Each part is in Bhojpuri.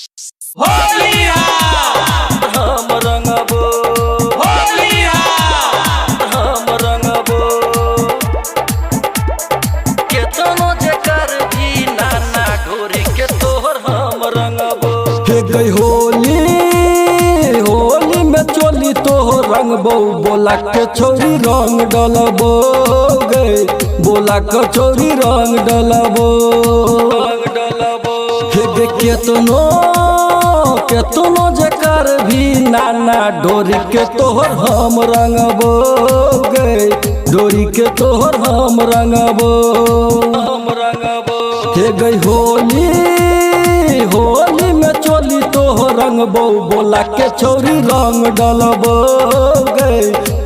होलिया हम रंगबो होलिया हम रंगबो केतनो जेकर भी नाना ढोरी के तोहर हम रंगबो। हे गई होली में चोली तोहर रंगबो बोला के छोरी रंग डलबो गए बोला के छोरी रंग डलबो रंग डलबो हे गे केतनो जेकर भी नाना डोरी के तोहर हम रंगबो गए डोरी के तोहर हम रंगबो हम रंगबो। हे गई होली में चोली तोहर रंगबो बोला के छोरी रंग डलबो गए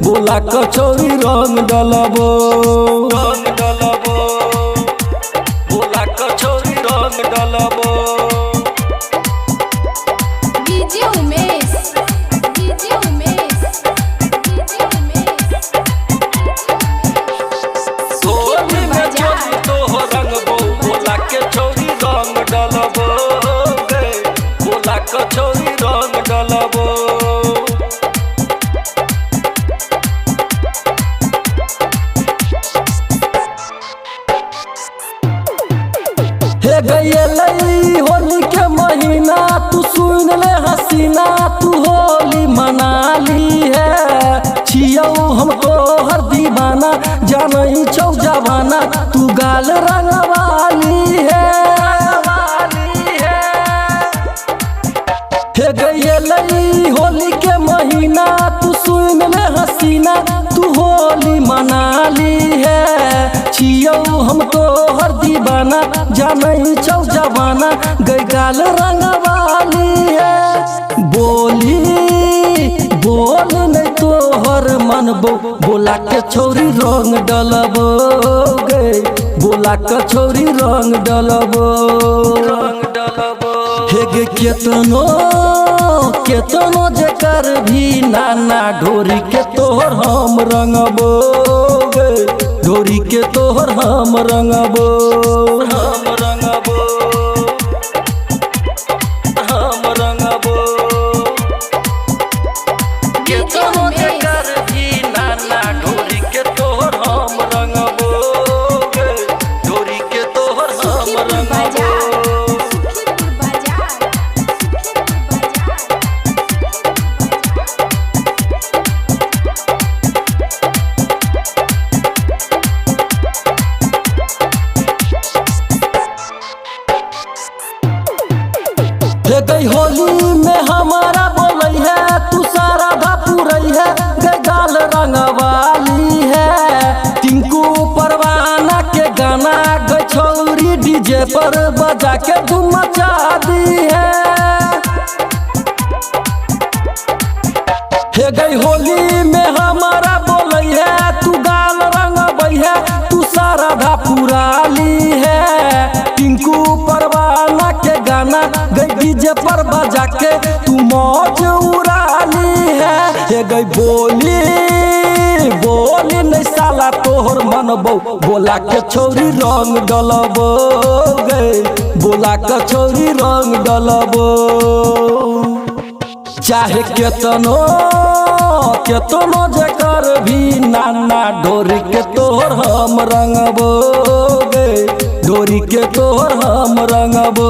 बोला के छोरी रंग डलबो रंग डलबो बोला के छोरी रंग डलबो। DJ Umesh DJ Umesh DJ Umesh Holi में चोली तोहर रंगबो बोला के छोरी रंग डलबो गए बोला के छोरी रंग डलबो। हे गई होली के महीना तू सुन ले हसीना तू होली मना ली है छियौ हमको हर दीवाना जानई छौ जवाना तू गाल रंगवाली है। हे गई होली के महीना तू सुन ले हसीना तू होली मना ली है छियौ हमको हर दीवाना जानई छौ जवाना गई गाल रंगवाली है। बोल नहीं तोहर मनबो बोला के छोरी रंग डलबो गए बोला के छोरी रंग डलबो रंग डलबो हे गे केतनो जेकर भी नाना ढोरी के तोहर हम रंगबो गए ढोरी के तोहर हम रंगबो हम रंगबो हम रंगबो केतनो जेकर भी नाना ढोरी के तोहर हम रंगबो गए ढोरी के तोहर हम सुखीपुर रंगबो। बाजार सुखीपुर बाजार हे गई होली में हमारा बोलई है तू सारा भापुरई है गे गाल रंगवाली है टिंकू परवाना के गाना गई छौरी डीजे पर बजा के धूम मचा दी है। हे गई होली में हमारा बोलई है तू गाल रंगबई है तू सारा भापुराली है टिंकू परवाना के गाना गई डीजे पर बजा के तू मौज उड़ाली है। हे गई बोली नहीं साला तोहर मनबो बोला के छोरी रंग डलबो गए बोला के छोरी रंग डलबो चाहे केतनो जेकर भी नाना ढोरी के तोहर हम रंगबो गए ढोरी के तोहर हम रंगबो।